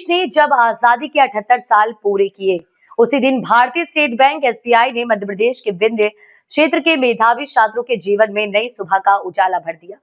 ने जब आजादी के 78 साल पूरे किए, उसी दिन भारतीय स्टेट बैंक एसबीआई ने मध्य प्रदेश के विंध्य क्षेत्र के मेधावी छात्रों के जीवन में नई सुबह का उजाला भर दिया।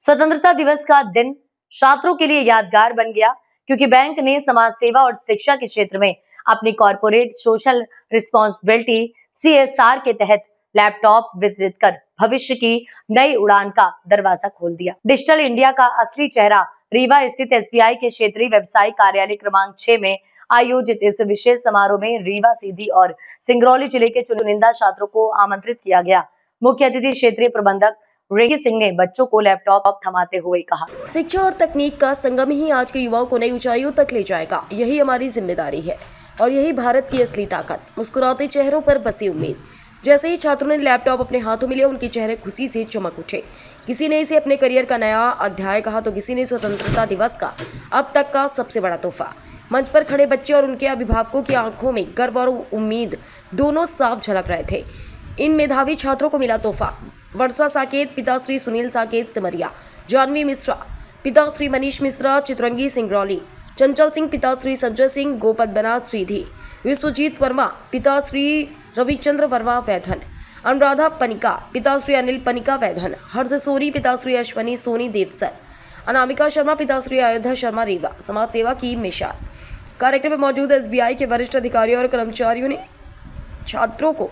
स्वतंत्रता दिवस का दिन छात्रों के लिए यादगार बन गया, क्योंकि बैंक ने समाज सेवा और शिक्षा के क्षेत्र में अपनी कॉर्पोरेट सोशल रिस्पॉन्सिबिलिटी (CSR) के तहत लैपटॉप वितरित कर भविष्य की नई उड़ान का दरवाजा खोल दिया। डिजिटल इंडिया का असली चेहरा रीवा स्थित एसबीआई के क्षेत्रीय व्यवसायिक कार्यालय क्रमांक 6 में आयोजित इस विशेष समारोह में रीवा, सीधी और सिंगरौली जिले के चुनिंदा छात्रों को आमंत्रित किया गया। मुख्य अतिथि क्षेत्रीय प्रबंधक रेगी सिंह ने बच्चों को लैपटॉप थमाते हुए कहा, शिक्षा और तकनीक का संगम ही आज के युवाओं को नई ऊंचाइयों तक ले जाएगा। यही हमारी जिम्मेदारी है और यही भारत की असली ताकत। मुस्कुराते चेहरों पर बसी उम्मीद। जैसे ही छात्रों ने लैपटॉप अपने हाथों में लिया, उनके चेहरे खुशी से चमक उठे। किसी ने इसे अपने करियर का नया अध्याय कहा तो किसी ने स्वतंत्रता दिवस का अब तक का सबसे बड़ा तोहफा। मंच पर खड़े बच्चे और उनके अभिभावकों की आंखों में गर्व और उम्मीद दोनों साफ झलक रहे थे। इन मेधावी छात्रों को मिला तोहफा। वर्षा साकेत पिता श्री सुनील साकेत सिमरिया, जानवी मिश्रा पिता श्री मनीष मिश्रा चित्रंगी सिंगरौली, चंचल सिंह पिता श्री संजय सिंह गोपदबनाथ सीधी, विश्वजीत वर्मा पिता श्री रविचंद्र वर्मा वैधन, अनुराधा पनिका पिता श्री अनिल पनिका वैधन, हर्ष सोनी पिता श्री अश्वनी सोनी देवसर, अनामिका शर्मा पिता श्री अयोध्या शर्मा रीवा। समाज सेवा की मिसाल। कार्यक्रम में मौजूद एसबीआई के वरिष्ठ अधिकारियों और कर्मचारियों ने छात्रों को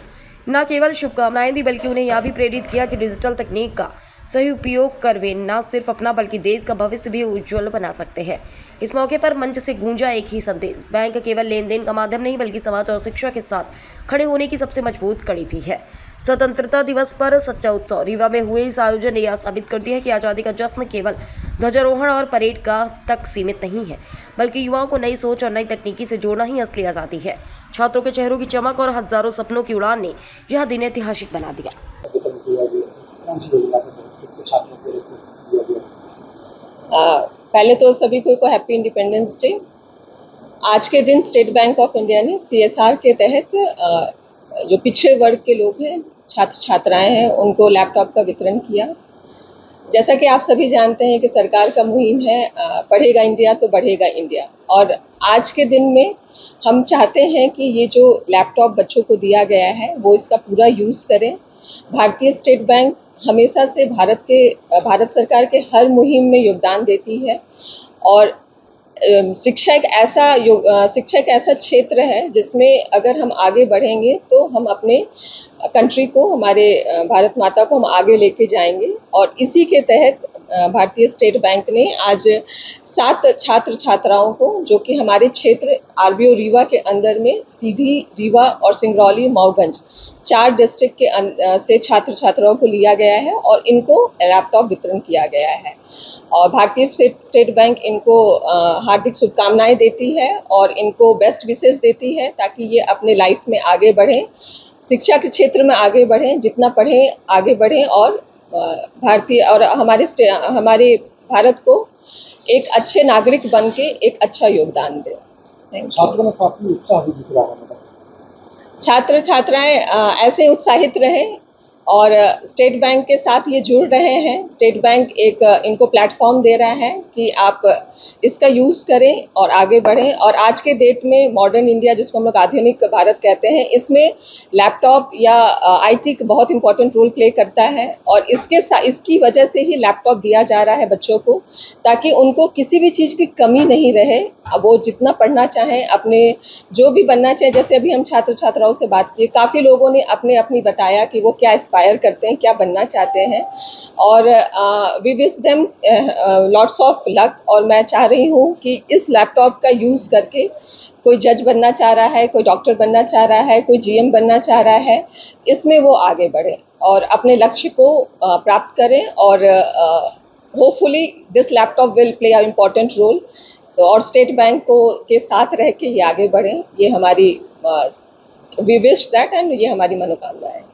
न केवल शुभकामनाएं दी, बल्कि उन्हें यह भी प्रेरित किया कि डिजिटल तकनीक का सही उपयोग कर वे न सिर्फ अपना बल्कि देश का भविष्य भी उज्जवल बना सकते हैं। इस मौके पर मंच से गूंजा एक ही संदेश, बैंक केवल लेन देन का माध्यम नहीं बल्कि समाज और शिक्षा के साथ खड़े होने की सबसे मजबूत कड़ी भी है। स्वतंत्रता दिवस पर सच्चा उत्सव। रीवा में हुए इस आयोजन ने यह साबित कर दिया है कि आज़ादी का जश्न केवल ध्वजारोहण और परेड का तक सीमित नहीं है, बल्कि युवाओं को नई सोच और नई तकनीकी से जोड़ना ही असली आज़ादी है। छात्रों के चेहरों की चमक और हजारों सपनों की उड़ान ने यह दिन ऐतिहासिक बना दिया। पहले तो सभी को हैप्पी इंडिपेंडेंस डे। आज के दिन स्टेट बैंक ऑफ इंडिया ने CSR के तहत जो पिछड़े वर्ग के लोग हैं, छात्र छात्राएं हैं, उनको लैपटॉप का वितरण किया। जैसा कि आप सभी जानते हैं कि सरकार का मुहिम है पढ़ेगा इंडिया तो बढ़ेगा इंडिया, और आज के दिन में हम चाहते हैं कि ये जो लैपटॉप बच्चों को दिया गया है वो इसका पूरा यूज़ करें। भारतीय स्टेट बैंक हमेशा से भारत सरकार के हर मुहिम में योगदान देती है, और शिक्षा एक ऐसा क्षेत्र है जिसमें अगर हम आगे बढ़ेंगे तो हम अपने कंट्री को, हमारे भारत माता को हम आगे लेके जाएंगे। और इसी के तहत भारतीय स्टेट बैंक ने आज 7 छात्र छात्राओं को, जो कि हमारे क्षेत्र RBO रीवा के अंदर में सीधी, रीवा और सिंगरौली, मऊगंज 4 डिस्ट्रिक्ट के से छात्र छात्राओं को लिया गया है और इनको लैपटॉप वितरण किया गया है। और भारतीय स्टेट बैंक इनको हार्दिक शुभकामनाएं देती है और इनको बेस्ट विशेस देती है, ताकि ये अपने लाइफ में आगे बढ़ें, शिक्षा के क्षेत्र में आगे बढ़ें, जितना पढ़ें आगे बढ़ें, और हमारे भारत को एक अच्छे नागरिक बन के एक अच्छा योगदान दें। छात्रों में काफी उत्साह भी दिख रहा है। छात्र छात्राएं ऐसे उत्साहित रहें और स्टेट बैंक के साथ ये जुड़ रहे हैं। स्टेट बैंक इनको प्लेटफॉर्म दे रहा है कि आप इसका यूज़ करें और आगे बढ़ें। और आज के डेट में मॉडर्न इंडिया, जिसको हम लोग आधुनिक भारत कहते हैं, इसमें लैपटॉप या IT का बहुत इंपॉर्टेंट रोल प्ले करता है, और इसकी वजह से ही लैपटॉप दिया जा रहा है बच्चों को, ताकि उनको किसी भी चीज़ की कमी नहीं रहे। अब वो जितना पढ़ना चाहें, अपने जो भी बनना चाहें, जैसे अभी हम छात्र छात्राओं से बात की, काफ़ी लोगों ने अपनी बताया कि वो क्या इंस्पायर करते हैं, क्या बनना चाहते हैं, और we wish them lots of luck. और मैं चाह रही हूँ कि इस लैपटॉप का यूज़ करके कोई जज बनना चाह रहा है, कोई डॉक्टर बनना चाह रहा है, कोई GM बनना चाह रहा है, इसमें वो आगे बढ़े और अपने लक्ष्य को प्राप्त करें। और hopefully this laptop will play a important role. तो और स्टेट बैंक के साथ रह के ये आगे बढ़ें, ये हमारी वी विश दैट, एंड ये हमारी मनोकामना है।